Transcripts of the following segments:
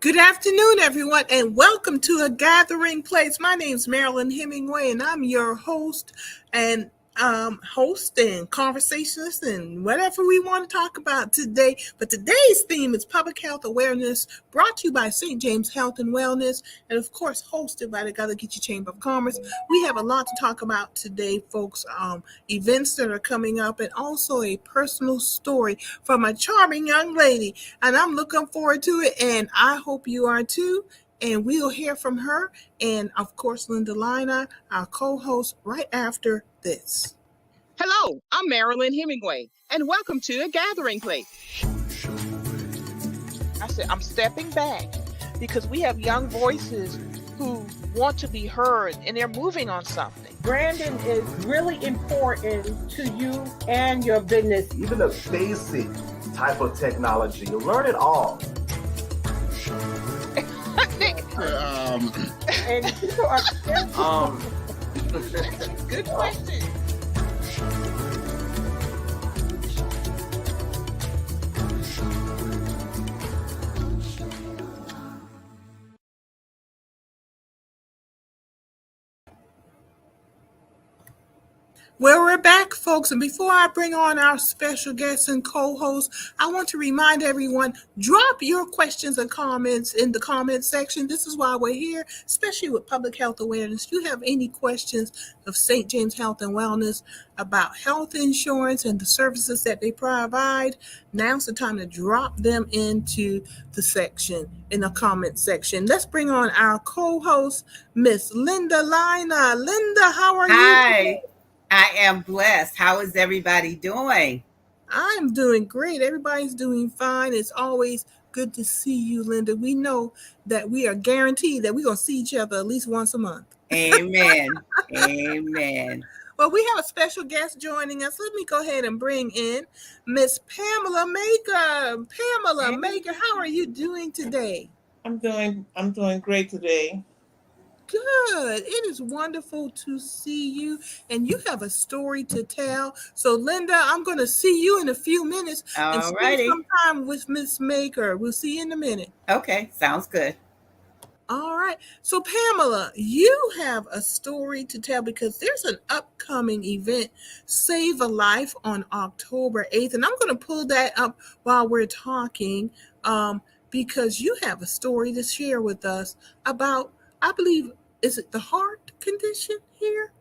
Good afternoon, everyone, and welcome to A Gathering Place. My name is Marilyn Hemingway, and I'm your host and conversationalist and whatever we want to talk about today. But today's theme is public health awareness, brought to you by St. James Health and Wellness, and of course hosted by the Gullah-Geechee Chamber of Commerce. We have a lot to talk about today, folks. Events that are coming up, and also a personal story from a charming young lady. And I'm looking forward to it, and I hope you are too. And we'll hear from her and, of course, Linda Lina, our co-host, right after this. Hello, I'm Marilyn Hemingway, and welcome to A Gathering Place. I said I'm stepping back because we have young voices who want to be heard, and they're moving on something. Branding is really important to you and your business. Even a basic type of technology, you learn it all. And people are Good question. Well, we're back, folks, and before I bring on our special guests and co-hosts, I want to remind everyone, drop your questions and comments in the comment section. This is why we're here, especially with public health awareness. If you have any questions of St. James Health and Wellness about health insurance and the services that they provide, now's the time to drop them into the comment section. Let's bring on our co-host, Miss Linda Lina. Linda, how are you? Hi. I am blessed. How is everybody doing? I'm doing great. Everybody's doing fine. It's always good to see you, Linda. We know that we are guaranteed that we're going to see each other at least once a month. Amen. Amen. Well, we have a special guest joining us. Let me go ahead and bring in Miss Pamela Maker. Pamela Maker, how are you doing today? I'm doing great today. Good. It is wonderful to see you, and you have a story to tell. So, Linda, I'm going to see you in a few minutes and spend some time with Miss Maker. We'll see you in a minute. Okay, sounds good. All right. So, Pamela, you have a story to tell because there's an upcoming event, Save a Life, on October 8th, and I'm going to pull that up while we're talking because you have a story to share with us about, I believe, is it the heart condition here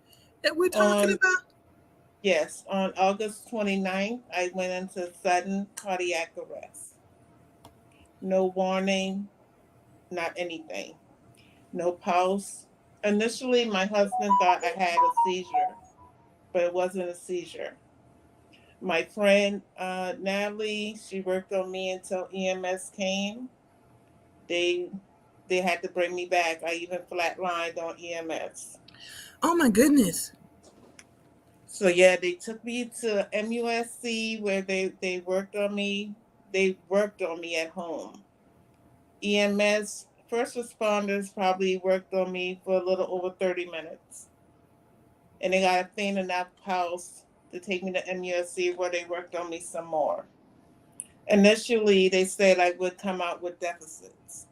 that we're talking about? Yes, on August 29th, I went into sudden cardiac arrest. No warning, not anything. No pulse. Initially, my husband thought I had a seizure, but it wasn't a seizure. My friend, Natalie, she worked on me until EMS came. They had to bring me back. I even flatlined on EMS. Oh, my goodness. So, yeah, they took me to MUSC where they worked on me. They worked on me at home. EMS, first responders probably worked on me for a little over 30 minutes. And they got a faint enough pulse to take me to MUSC where they worked on me some more. Initially, they said I would come out with deficits.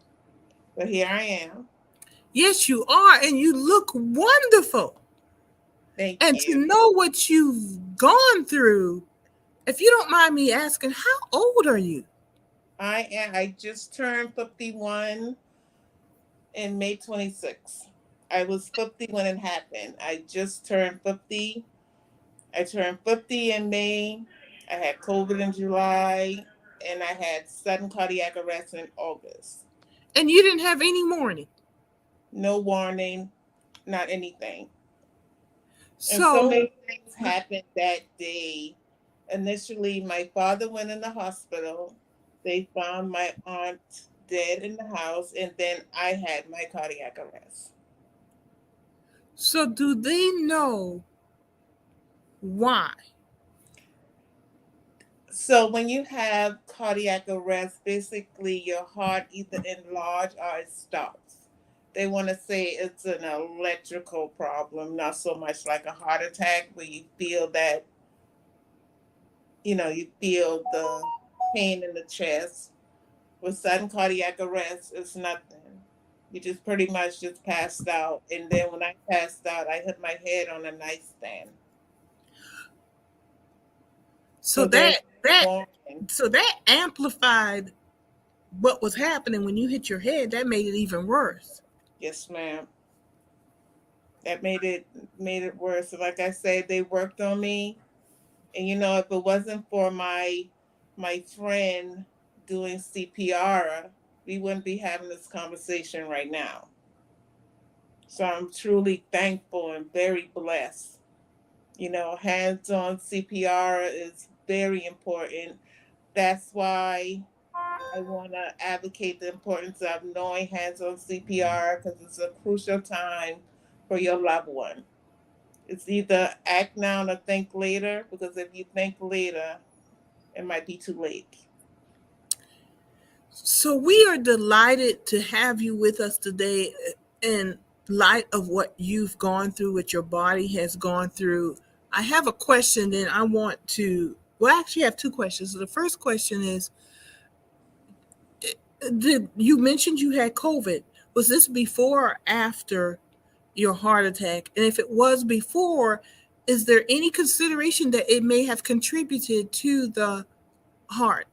But here I am. Yes, you are, and you look wonderful. Thank and you. To know what you've gone through, if you don't mind me asking, how old are you? I just turned 51 in May 26th. I was 50 when it happened. I just turned 50. I turned 50 in May. I had COVID in July, and I had sudden cardiac arrest in August. And you didn't have any warning? No warning, not anything. So many things happened that day. Initially, my father went in the hospital. They found my aunt dead in the house, and then I had my cardiac arrest. So do they know why? So when you have cardiac arrest, basically your heart either enlarges or it stops. They want to say it's an electrical problem, not so much like a heart attack where you feel that, you feel the pain in the chest. With sudden cardiac arrest, it's nothing. You just pretty much just passed out. And then when I passed out, I hit my head on a nightstand. So there's that warning. so that amplified what was happening when you hit your head. That made it even worse. Yes, ma'am. That made it worse. Like I said, they worked on me. And if it wasn't for my friend doing CPR, we wouldn't be having this conversation right now. So I'm truly thankful and very blessed. Hands-on CPR is very important. That's why I want to advocate the importance of knowing hands-on CPR, because it's a crucial time for your loved one. It's either act now or think later, because if you think later, it might be too late. So we are delighted to have you with us today in light of what you've gone through, what your body has gone through. I have a question and I want to, well, I actually have two questions. The first question is, did you mentioned you had COVID? Was this before or after your heart attack? And if it was before, is there any consideration that it may have contributed to the heart?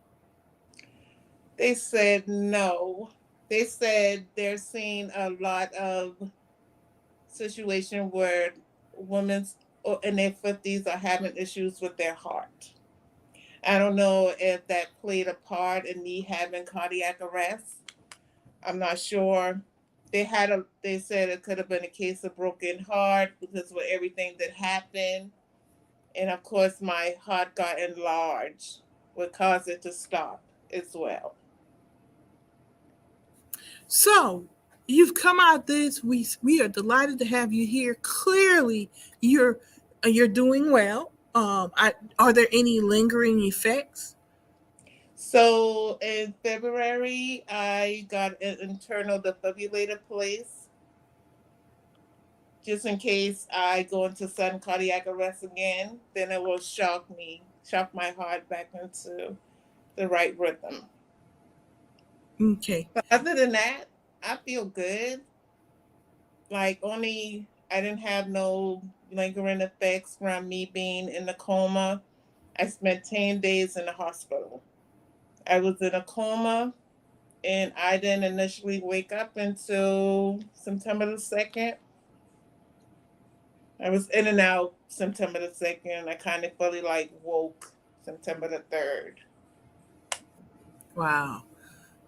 They said no. They said they're seeing a lot of situation where women in their 50s are having issues with their heart. I don't know if that played a part in me having cardiac arrest. I'm not sure. They said it could have been a case of broken heart because of everything that happened. And of course my heart got enlarged, would cause it to stop as well. So you've come out this. We are delighted to have you here. Clearly, you're doing well. Are there any lingering effects? So in February, I got an internal defibrillator placed just in case I go into sudden cardiac arrest again. Then it will shock my heart back into the right rhythm. Okay. But other than that, I feel good. Like I didn't have no lingering effects from me being in the coma. I spent 10 days in the hospital. I was in a coma and I didn't initially wake up until September the 2nd. I was in and out September the 2nd. I kind of fully woke September the 3rd. Wow.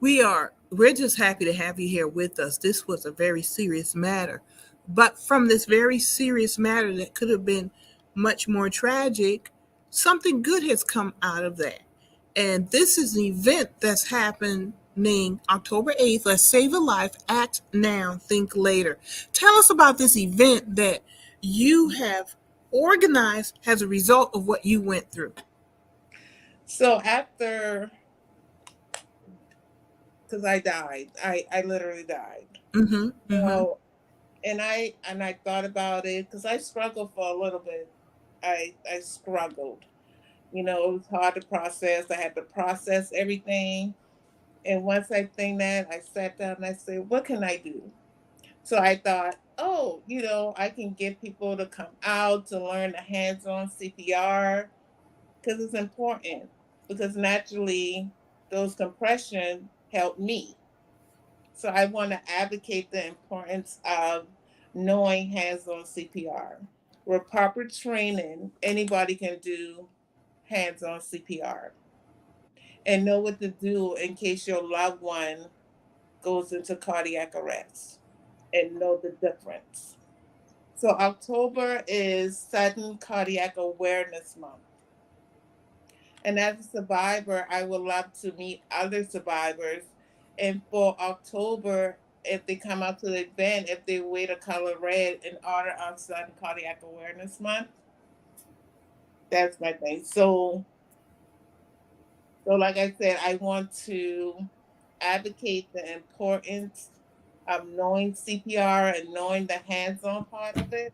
We're just happy to have you here with us. This was a very serious matter. But from this very serious matter that could have been much more tragic, something good has come out of that. And this is an event that's happening October 8th. Let's save a life, act now, think later. Tell us about this event that you have organized as a result of what you went through. So because I died, I literally died. Mm-hmm, mm-hmm. So, and I thought about it because I struggled for a little bit. I struggled. It was hard to process. I had to process everything. And once I think that, I sat down and I said, what can I do? So I thought, oh, I can get people to come out to learn the hands-on CPR because it's important. Because naturally, those compression helped me. So I want to advocate the importance of knowing hands-on CPR. With proper training, anybody can do hands-on CPR and know what to do in case your loved one goes into cardiac arrest and know the difference. So October is Sudden Cardiac Awareness Month. And as a survivor, I would love to meet other survivors. And for October, if they come out to the event, if they wear the color red in honor of Sudden Cardiac Awareness Month, that's my thing. So like I said, I want to advocate the importance of knowing CPR and knowing the hands-on part of it,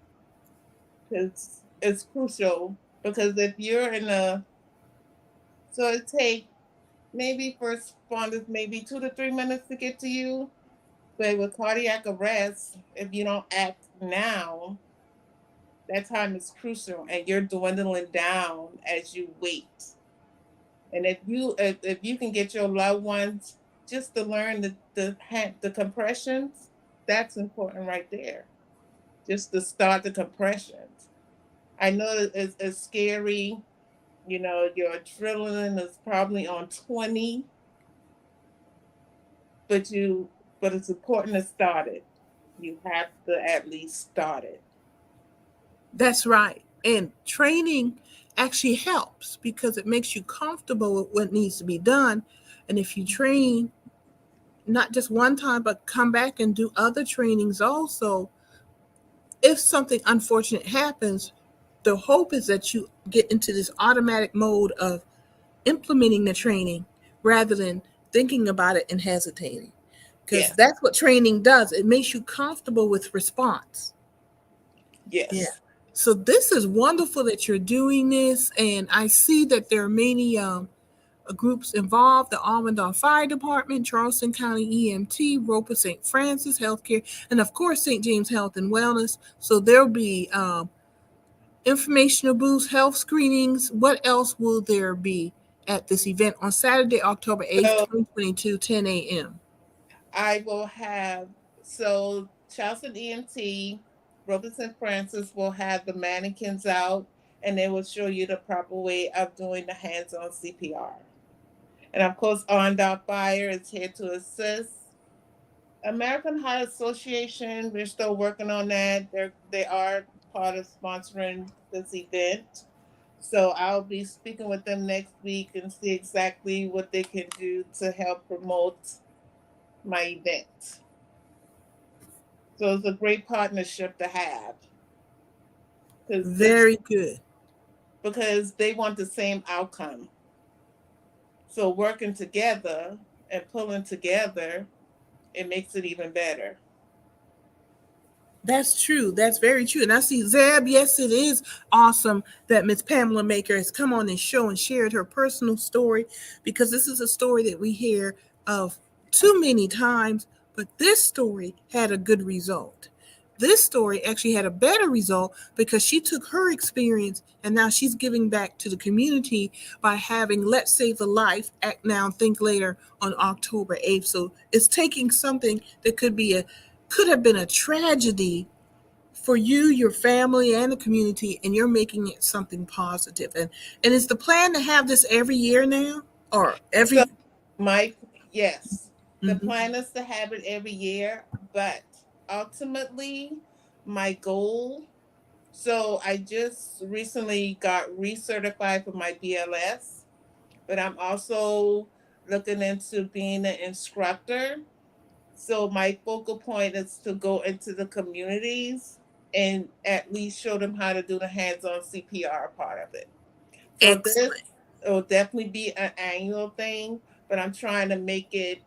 because it's crucial. Because if you're so it takes maybe first responders, maybe 2 to 3 minutes to get to you. But with cardiac arrest, if you don't act now, that time is crucial and you're dwindling down as you wait. And if you can get your loved ones just to learn the compressions, that's important right there. Just to start the compressions. I know it's scary. You know, your adrenaline is probably on 20, but it's important to start it. You have to at least start it. That's right. And training actually helps because it makes you comfortable with what needs to be done. And if you train not just one time, but come back and do other trainings also, if something unfortunate happens, the hope is that you get into this automatic mode of implementing the training rather than thinking about it and hesitating. Because Yeah. that's what training does. It makes you comfortable with response. Yes. Yeah. So this is wonderful that you're doing this, and I see that there are many groups involved: the Almondale Fire Department, Charleston County EMT, Roper St. Francis Healthcare, and of course St. James Health and Wellness. So there'll be informational booths, health screenings. What else will there be at this event on Saturday, October 8th, So 2022, 10 a.m.? I will have Charleston EMT, Robertson Francis will have the mannequins out and they will show you the proper way of doing the hands-on CPR. And of course, Arndale Fire is here to assist. American Heart Association, we're still working on that. They are part of sponsoring this event. So I'll be speaking with them next week and see exactly what they can do to help promote my event. So it's a great partnership to have. Very good. Because they want the same outcome. So working together and pulling together, it makes it even better. That's true. That's very true. And I see Zeb. Yes, it is awesome that Miss Pamela Maker has come on this show and shared her personal story, because this is a story that we hear of too many times, but this story had a good result. This story actually had a better result because she took her experience and now she's giving back to the community by having Let's Save a Life, Act Now, Think Later on October 8th. So it's taking something that could have been a tragedy for you, your family, and the community, and you're making it something positive. And is the plan to have this every year now, or So, every? Mike, yes, the Mhm. plan is to have it every year, but ultimately, my goal. So I just recently got recertified for my BLS, but I'm also looking into being an instructor. So my focal point is to go into the communities and at least show them how to do the hands-on CPR part of it. So this Excellent. will definitely be an annual thing, but I'm trying to make it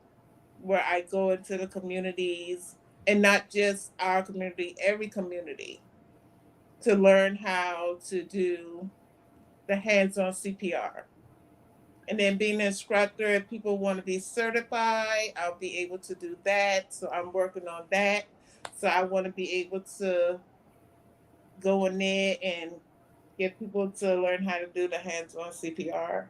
where I go into the communities and not just our community, every community, to learn how to do the hands-on CPR. And then being an instructor, if people want to be certified, I'll be able to do that. So I'm working on that. So I want to be able to go in there and get people to learn how to do the hands-on CPR.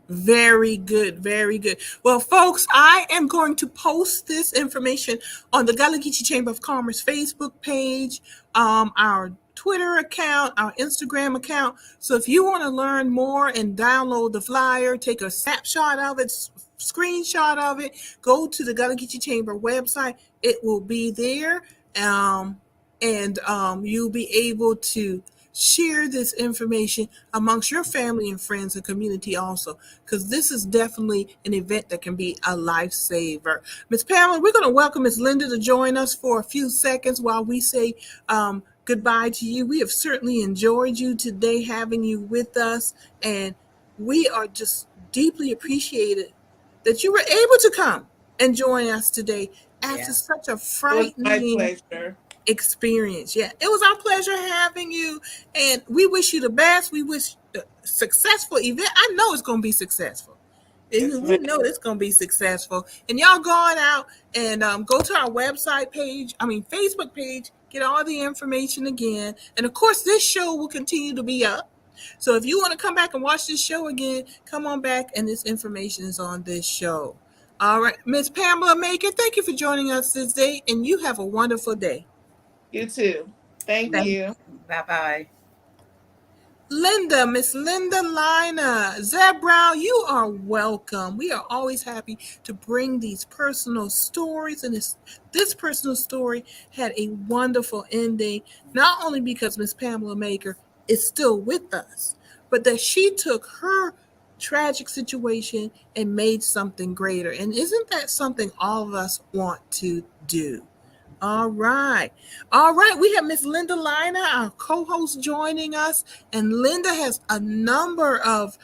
Very good, very good. Well, folks, I am going to post this information on the Galagichi Chamber of Commerce Facebook page, our Twitter account, our Instagram account. So if you want to learn more and download the flyer, take a snapshot of it, screenshot of it, go to the Galagichi Chamber website. It will be there, and you'll be able to share this information amongst your family and friends and community also, because this is definitely an event that can be a lifesaver. Ms. Pamela, we're going to welcome Ms. Linda to join us for a few seconds while we say goodbye to you. We have certainly enjoyed you today, having you with us, and we are just deeply appreciated that you were able to come and join us today after Yeah. such a It was my frightening pleasure. experience. Yeah, it was our pleasure having you, and we wish you the best. We wish a successful event. I know it's going to be successful. And we know it's going to be successful. And y'all go on out and go to our website page, Facebook page, get all the information again. And of course, this show will continue to be up. So if you want to come back and watch this show again, come on back, and this information is on this show. All right, Miss Pamela Maker, thank you for joining us this day, and you have a wonderful day. You too. Thank Thank you. Bye-bye. Linda, Miss Linda Lina, Zeb Brown, you are welcome. We are always happy to bring these personal stories, and this personal story had a wonderful ending, not only because Miss Pamela Maker is still with us, but that she took her tragic situation and made something greater. And isn't that something all of us want to do? All right. All right. We have Miss Linda Lina, our co-host, joining us. And Linda has a number of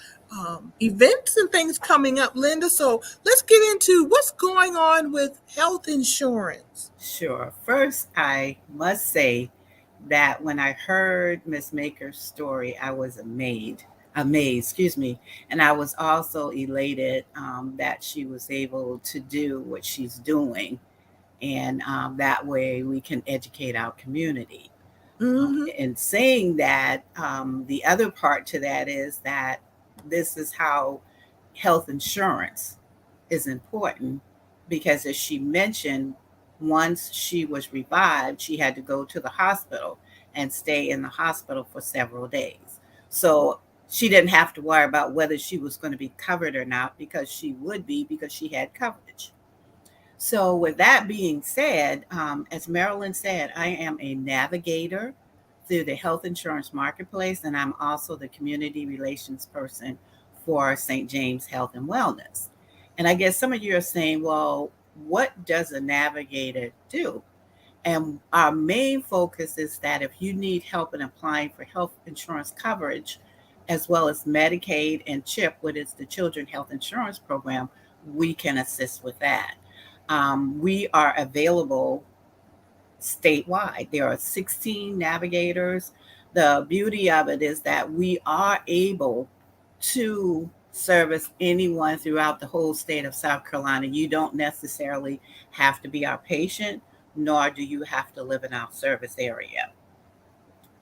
events and things coming up, Linda. So let's get into what's going on with health insurance. Sure. First, I must say that when I heard Miss Maker's story, I was amazed, and I was also elated that she was able to do what she's doing, and that way we can educate our community. And saying that, the other part to that is that this is how health insurance is important, because as she mentioned, once she was revived, she had to go to the hospital and stay in the hospital for several days. So she didn't have to worry about whether she was going to be covered or not, because she would be, because she had coverage. So with that being said, as Marilyn said, I am a navigator through the health insurance marketplace, and I'm also the community relations person for St. James Health and Wellness. And I guess some of you are saying, well, what does a navigator do? And our main focus is that if you need help in applying for health insurance coverage, as well as Medicaid and CHIP, which is the Children Health Insurance Program, we can assist with that. We are available statewide. There are 16 navigators. The beauty of it is that we are able to service anyone throughout the whole state of South Carolina. You don't necessarily have to be our patient, nor do you have to live in our service area.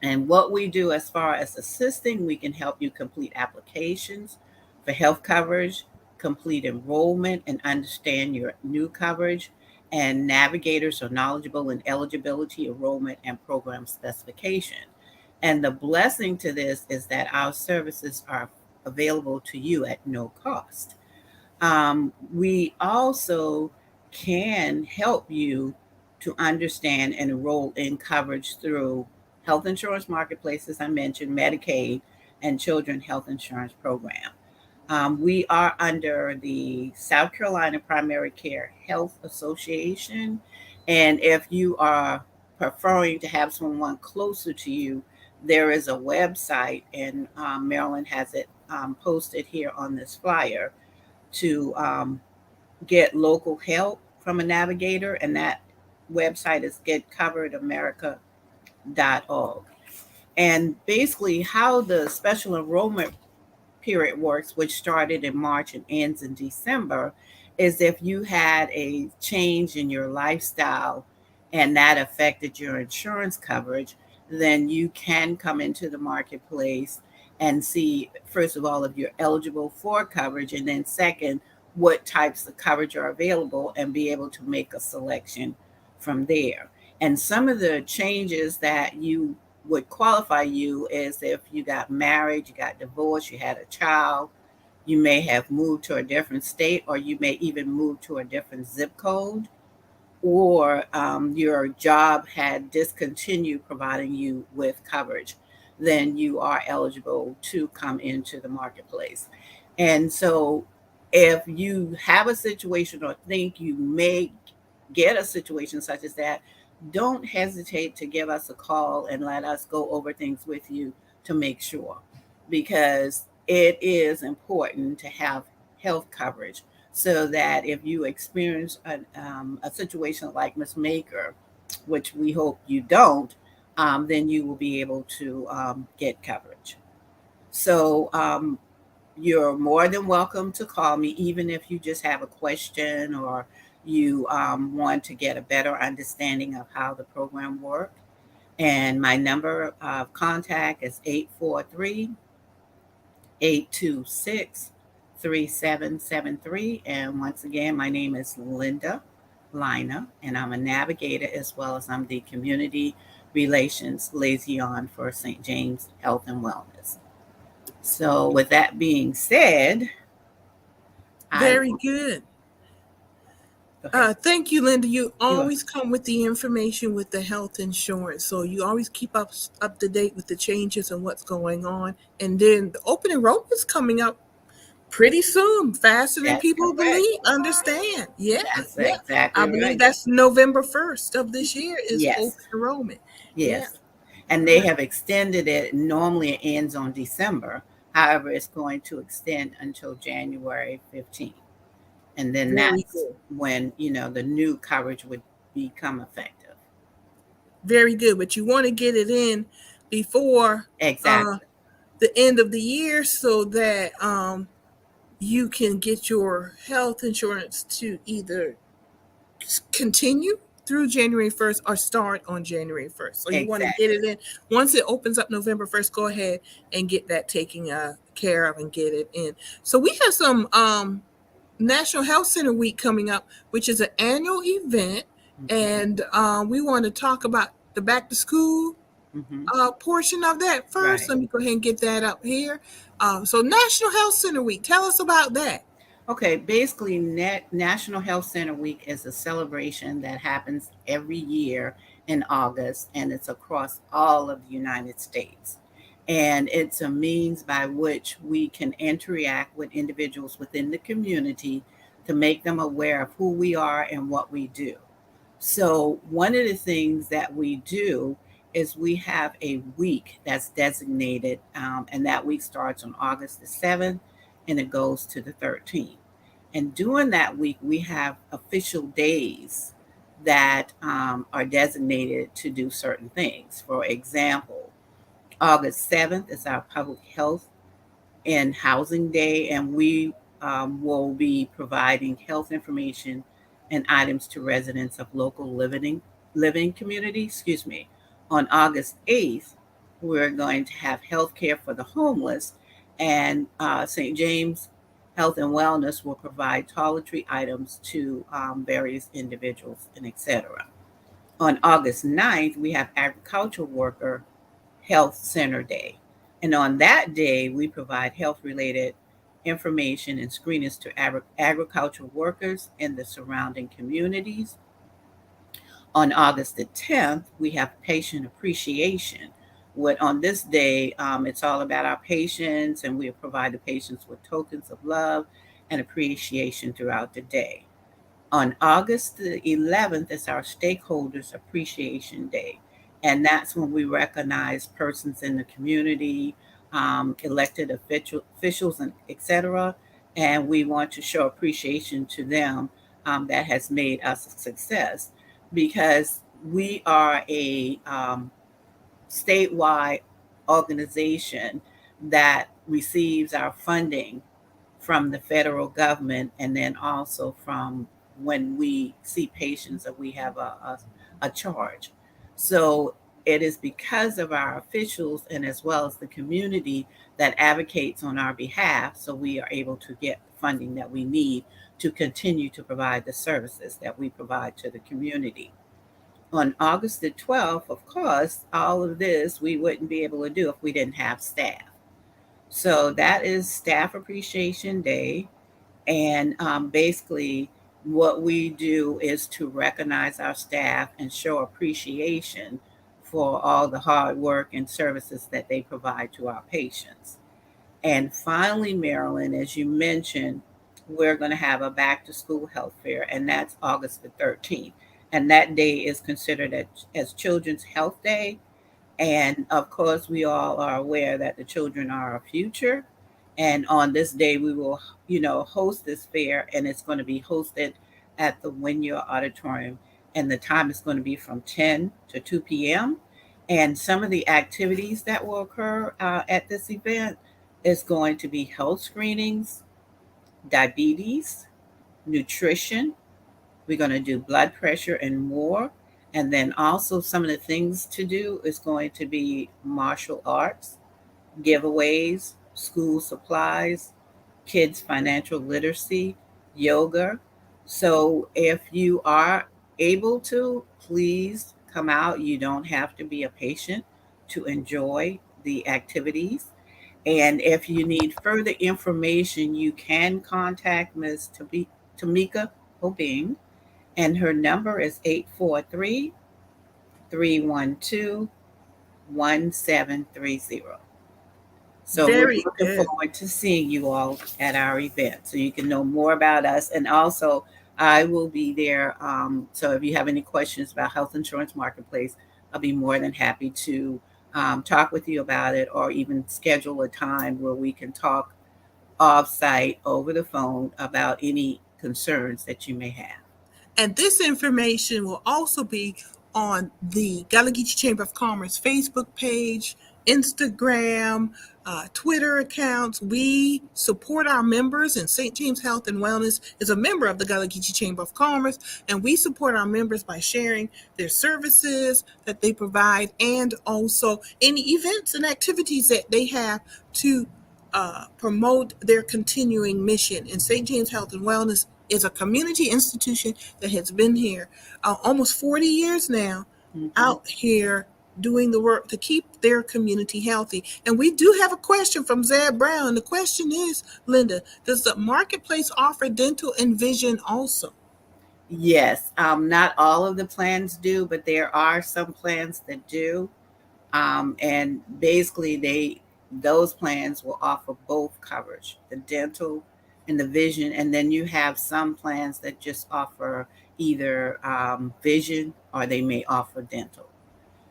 And what we do as far as assisting, we can help you complete applications for health coverage, complete enrollment, and understand your new coverage. And navigators are knowledgeable in eligibility, enrollment, and program specification. And the blessing to this is that our services are available to you at no cost. We also can help you to understand and enroll in coverage through health insurance marketplace, as I mentioned, Medicaid, and Children Health Insurance Program. We are under the South Carolina Primary Care Health Association. And if you are preferring to have someone closer to you, there is a website, and Marilyn has it posted here on this flyer, to get local help from a navigator. And that website is getcoveredamerica.org. And basically, how the special enrollment period works, which started in March and ends in December, is if you had a change in your lifestyle and that affected your insurance coverage, then you can come into the marketplace and see, first of all, if you're eligible for coverage, and then second, what types of coverage are available, and be able to make a selection from there. And some of the changes that you would qualify you is if you got married, you got divorced, you had a child, you may have moved to a different state, or you may even move to a different zip code, or your job had discontinued providing you with coverage, then you are eligible to come into the marketplace. And so if you have a situation or think you may get a situation such as that, don't hesitate to give us a call and let us go over things with you to make sure, because it is important to have health coverage, so that if you experience a situation like Ms. Maker, which we hope you don't, then you will be able to get coverage. So you're more than welcome to call me, even if you just have a question or you want to get a better understanding of how the program works. And my number of contact is 843-826-3773. And once again, my name is Linda Lina, and I'm a navigator as well as I'm the community relations liaison for St. James Health and Wellness. So, with that being said, Very good. Thank you, Linda. You always come with the information with the health insurance, so you always keep up to date with the changes and what's going on. And then the open enrollment is coming up pretty soon, faster than people believe. Understand? Yeah, that's exactly I believe right. that's November 1st of this year is Yes. open enrollment. Yes. Yeah. And they have extended it. Normally it ends on December. However, it's going to extend until January 15th. And then Very that's good. when, the new coverage would become effective. Very good. But you want to get it in before Exactly. the end of the year so that you can get your health insurance to either continue through January 1st or start on January 1st. So you want to get it in. Once it opens up November 1st, go ahead and get that taken care of and get it in. So we have some National Health Center Week coming up, which is an annual event. And we want to talk about the back to school portion of that first. Right. Let me go ahead and get that up here. So National Health Center Week, tell us about that. Okay, basically, National Health Center Week is a celebration that happens every year in August, and it's across all of the United States. And it's a means by which we can interact with individuals within the community to make them aware of who we are and what we do. So, one of the things that we do is we have a week that's designated, and that week starts on August the 7th and it goes to the 13th. And during that week, we have official days that are designated to do certain things. For example, August 7th is our Public Health and Housing Day, and we will be providing health information and items to residents of local living community. Excuse me. On August 8th, we're going to have health care for the homeless, and St. James Health and Wellness will provide toiletry items to various individuals and etc. On August 9th, we have Agricultural Worker Health Center Day. And on that day, we provide health related information and screenings to agricultural workers in the surrounding communities. On August the 10th, we have Patient Appreciation. On this day, it's all about our patients, and we provide the patients with tokens of love and appreciation throughout the day. On August the 11th is our Stakeholders Appreciation Day. And that's when we recognize persons in the community, elected officials, and etc. And we want to show appreciation to them that has made us a success, because we are a statewide organization that receives our funding from the federal government, and then also from when we see patients that we have a charge. So it is because of our officials and as well as the community that advocates on our behalf, so we are able to get the funding that we need to continue to provide the services that we provide to the community. On August the 12th, of course, all of this we wouldn't be able to do if we didn't have staff. So that is Staff Appreciation Day. And basically, what we do is to recognize our staff and show appreciation for all the hard work and services that they provide to our patients. And finally, Marilyn, as you mentioned, we're going to have a back to school health fair, and that's August the 13th. And that day is considered as Children's Health Day. And of course, we all are aware that the children are our future. And on this day, we will, host this fair, and it's going to be hosted at the Wynyard Auditorium. And the time is going to be from 10 to 2 p.m. And some of the activities that will occur at this event It's going to be health screenings, diabetes, nutrition. We're going to do blood pressure and more. And then also some of the things to do is going to be martial arts, giveaways, school supplies, kids' financial literacy, yoga. So if you are able to, please come out. You don't have to be a patient to enjoy the activities. And if you need further information, you can contact Ms. Tamika Obing, and her number is 843-312-1730. So we're Very looking good. forward to seeing you all at our event so you can know more about us. And also, I will be there. So if you have any questions about Health Insurance Marketplace, I'll be more than happy to talk with you about it, or even schedule a time where we can talk off-site over the phone about any concerns that you may have. And this information will also be on the Gallagher Chamber of Commerce Facebook page, Instagram, Twitter accounts. We support our members, and St. James Health and Wellness is a member of the Gallagher Chamber of Commerce, and we support our members by sharing their services that they provide and also any events and activities that they have to promote their continuing mission. And St. James Health and Wellness is a community institution that has been here almost 40 years now, out here doing the work to keep their community healthy. And we do have a question from Zeb Brown. The question is, Linda, does the marketplace offer dental and vision also? Yes, not all of the plans do, but there are some plans that do. And basically, those plans will offer both coverage, the dental and the vision. And then you have some plans that just offer either vision, or they may offer dental.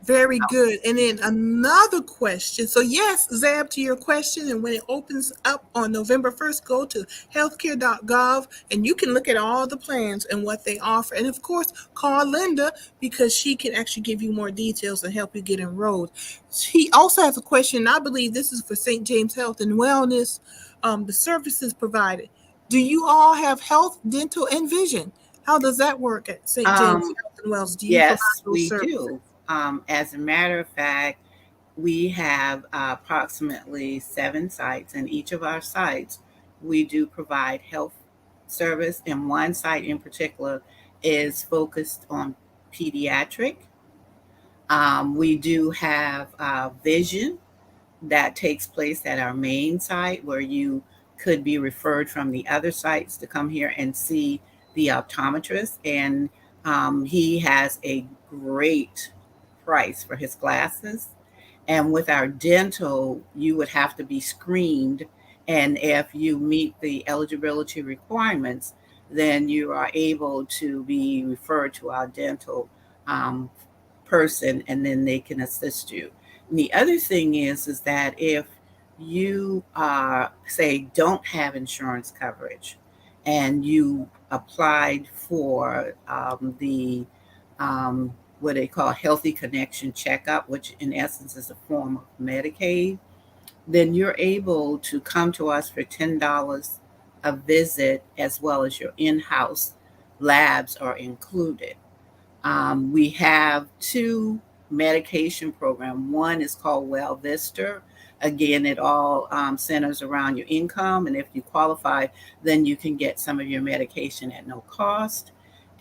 Very good. And then another question. So yes, Zab, to your question, and when it opens up on November 1st, go to healthcare.gov and you can look at all the plans and what they offer. And of course, call Linda because she can actually give you more details and help you get enrolled. She also has a question. I believe this is for St. James Health and Wellness, the services provided. Do you all have health, dental, and vision? How does that work at St. James Health and Wellness? Do you Yes, provide those we services? do. As a matter of fact, we have approximately 7 sites, and each of our sites, we do provide health service, and one site in particular is focused on pediatric. We do have vision that takes place at our main site, where you could be referred from the other sites to come here and see the optometrist. And he has a great price for his glasses. And with our dental, you would have to be screened. And if you meet the eligibility requirements, then you are able to be referred to our dental person, and then they can assist you. And the other thing is that if you say don't have insurance coverage and you applied for the what they call Healthy Connection checkup, which in essence is a form of Medicaid, then you're able to come to us for $10 a visit, as well as your in-house labs are included. We have 2 medication programs. One is called Well Vista. Again, it all centers around your income, and if you qualify, then you can get some of your medication at no cost.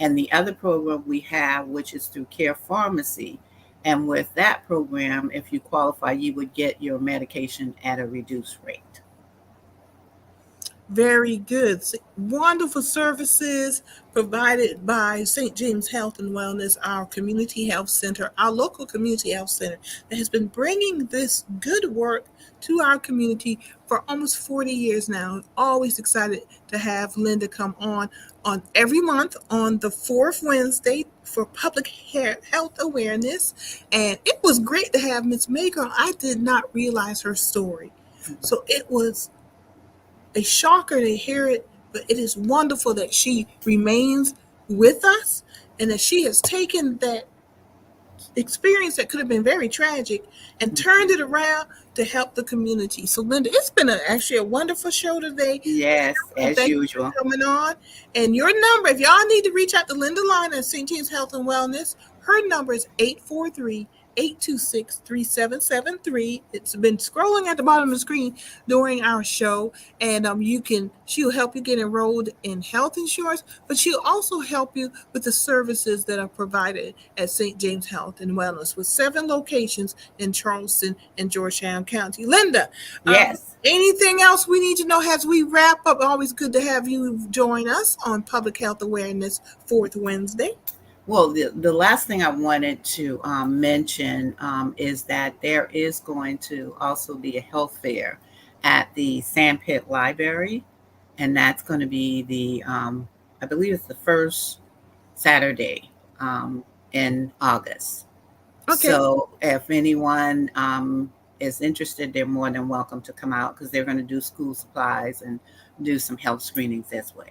And the other program we have, which is through Care Pharmacy, and with that program, if you qualify, you would get your medication at a reduced rate. Very good. Wonderful services provided by St. James Health and Wellness, our community health center, our local community health center that has been bringing this good work to our community for almost 40 years now. Always excited to have Linda come on every month on the 4th Wednesday for public health awareness. And it was great to have Ms. Maker. I did not realize her story. So it was a shocker to hear it, but it is wonderful that she remains with us and that she has taken that experience that could have been very tragic and turned it around to help the community. So, Linda, it's been actually a wonderful show today. Yes, And as thank you usual. for coming on. And your number, if y'all need to reach out to Linda Line at St. James Health and Wellness, her number is 843-826-3773. It's been scrolling at the bottom of the screen during our show. And she'll help you get enrolled in health insurance, but she'll also help you with the services that are provided at St. James Health and Wellness with 7 locations in Charleston and Georgetown County. Linda, Yes. anything else we need to know as we wrap up? Always good to have you join us on Public Health Awareness 4th Wednesday. Well, the last thing I wanted to mention is that there is going to also be a health fair at the Sandpit Library, and that's going to be I believe it's the first Saturday in August. Okay. So if anyone is interested, they're more than welcome to come out because they're going to do school supplies and do some health screenings as well.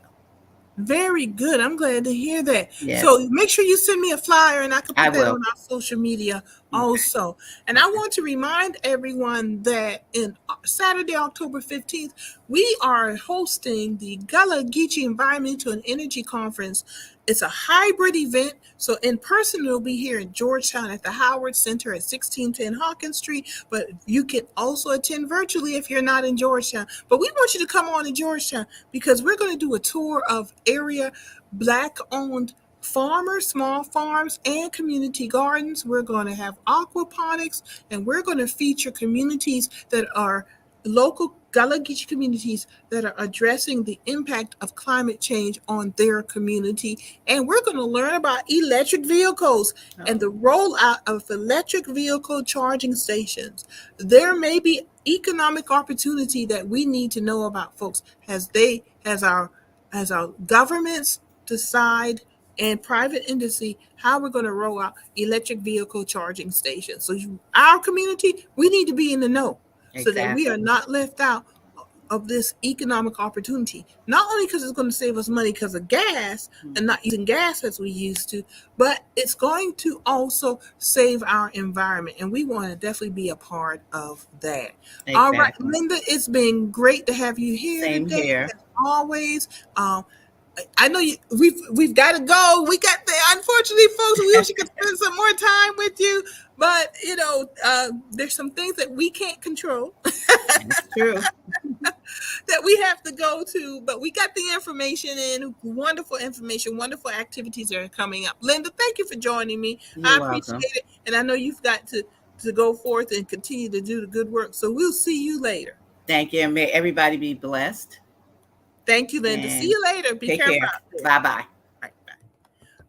Very good. I'm glad to hear that. Yes. So make sure you send me a flyer and I can put that will. on our social media also. And I want to remind everyone that in Saturday, October 15th, we are hosting the Gullah Geechee Environmental and Energy Conference. It's a hybrid event. So in person, it'll be here in Georgetown at the Howard Center at 1610 Hawkins Street. But you can also attend virtually if you're not in Georgetown. But we want you to come on to Georgetown because we're going to do a tour of area Black-owned farmers, small farms, and community gardens. We're going to have aquaponics, and we're going to feature communities that are local Gullah Geechee communities that are addressing the impact of climate change on their community. And we're going to learn about electric vehicles and the rollout of electric vehicle charging stations. There may be economic opportunity that we need to know about, folks, as our governments decide and private industry how we're going to roll out electric vehicle charging stations. So our community, we need to be in the know. So that we are not left out of this economic opportunity. Not only because it's going to save us money because of gas and not using gas as we used to, but it's going to also save our environment. And we want to definitely be a part of that. Exactly. All right, Linda, it's been great to have you here today. Here. As always. I know we've got to go. Unfortunately, folks, we wish we could spend some more time with you, but there's some things that we can't control. That's true. That we have to go to, but we got the information in. Wonderful information, wonderful activities that are coming up. Linda, thank you for joining me. I appreciate it, and I know you've got to go forth and continue to do the good work. So we'll see you later. Thank you, and may everybody be blessed. Thank you, Linda. See you later. Be careful out there. Bye-bye.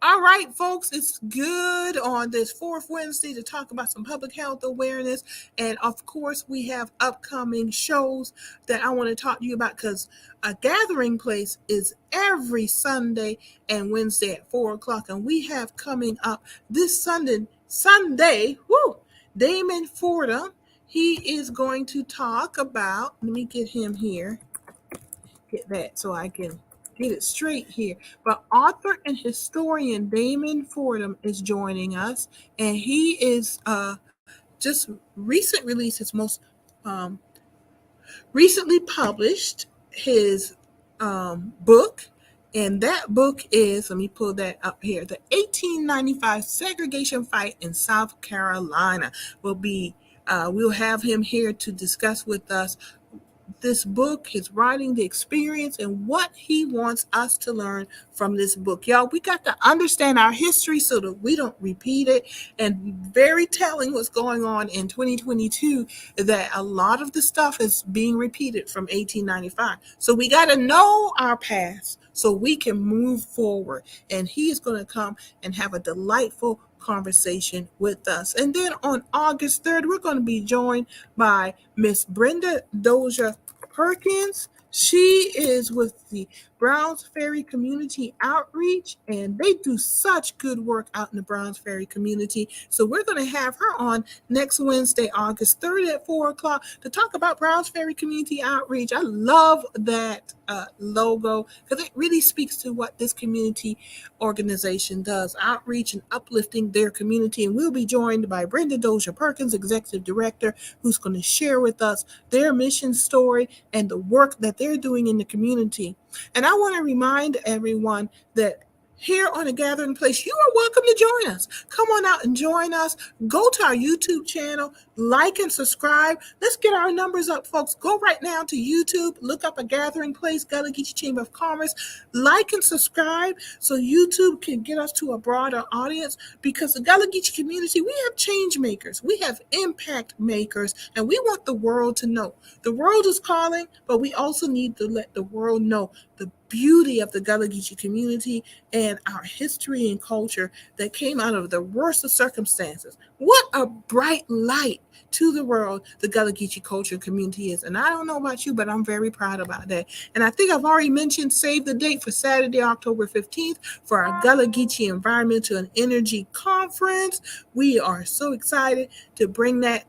All right, folks, it's good on this 4th Wednesday to talk about some public health awareness. And of course, we have upcoming shows that I want to talk to you about because a gathering place is every Sunday and Wednesday at 4:00. And we have coming up this Sunday, Damon Fordham. He is going to talk about, let me get him here. Get that so I can get it straight here. But author and historian Damon Fordham is joining us, and he is just released his most recently published his book, and that book is, let me pull that up here, the 1895 segregation fight in South Carolina. We'll have him here to discuss with us this book, his writing, the experience, and what he wants us to learn from this book. Y'all, we got to understand our history so that we don't repeat it. And very telling what's going on in 2022 that a lot of the stuff is being repeated from 1895. So we got to know our past so we can move forward. And he is going to come and have a delightful conversation with us. And then on August 3rd, we're going to be joined by Miss Brenda Dozier Perkins. She is with the Browns Ferry Community Outreach, and they do such good work out in the Browns Ferry community. So we're going to have her on next Wednesday, August 3rd at 4 o'clock to talk about Browns Ferry Community Outreach. I love that logo because it really speaks to what this community organization does, outreach and uplifting their community. And we'll be joined by Brenda Dozier Perkins, Executive Director, who's going to share with us their mission story and the work that they're doing in the community. And I want to remind everyone that here on A Gathering Place, you are welcome to join us. Come on out and join us. Go to our YouTube channel, like and subscribe. Let's get our numbers up, folks. Go right now to YouTube, look up A Gathering Place, Gullah Geechee Chamber of Commerce. Like and subscribe so YouTube can get us to a broader audience, because the Gullah Geechee community, we have change makers, we have impact makers, and we want the world to know. The world is calling, but we also need to let the world know the beauty of the Gullah Geechee community and our history and culture that came out of the worst of circumstances. What a bright light to the world the Gullah Geechee culture community is. And I don't know about you, but I'm very proud about that. And I think I've already mentioned, save the date for Saturday, October 15th for our Gullah Geechee Environmental and Energy Conference. We are so excited to bring that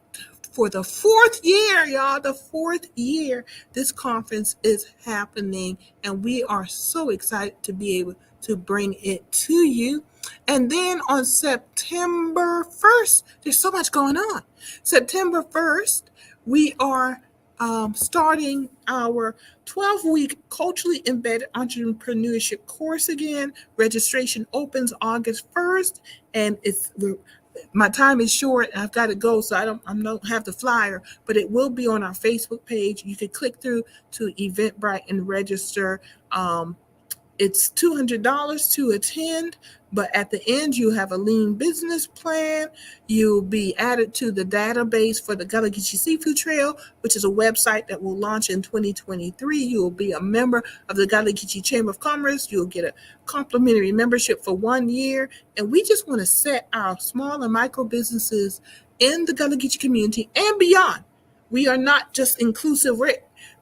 for the fourth year, y'all. The fourth year this conference is happening, and we are so excited to be able to bring it to you. And then on September 1st, there's so much going on. September 1st, we are starting our 12-week culturally embedded entrepreneurship course again. Registration opens August 1st, and my time is short. I've got to go, so I don't have the flyer, but it will be on our Facebook page. You can click through to Eventbrite and register. It's $200 to attend, but at the end, you have a lean business plan. You'll be added to the database for the Gullah Geechee Seafood Trail, which is a website that will launch in 2023. You will be a member of the Gullah Geechee Chamber of Commerce. You'll get a complimentary membership for 1 year. And we just want to set our small and micro businesses in the Gullah Geechee community and beyond. We are not just inclusive.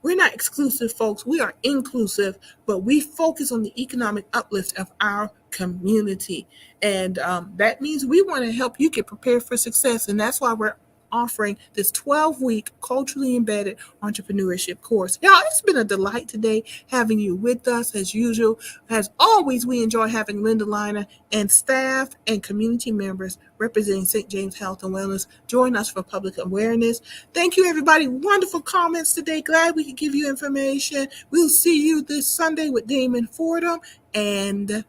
We're not exclusive, folks. We are inclusive, but we focus on the economic uplift of our community. And that means we want to help you get prepared for success. And that's why we're offering this 12-week culturally embedded entrepreneurship course. Y'all, it's been a delight today having you with us as usual. As always, we enjoy having Linda Liner and staff and community members representing St. James Health and Wellness join us for public awareness. Thank you, everybody. Wonderful comments today. Glad we could give you information. We'll see you this Sunday with Damon Fordham. And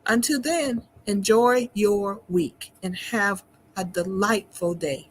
until then, enjoy your week and have a delightful day.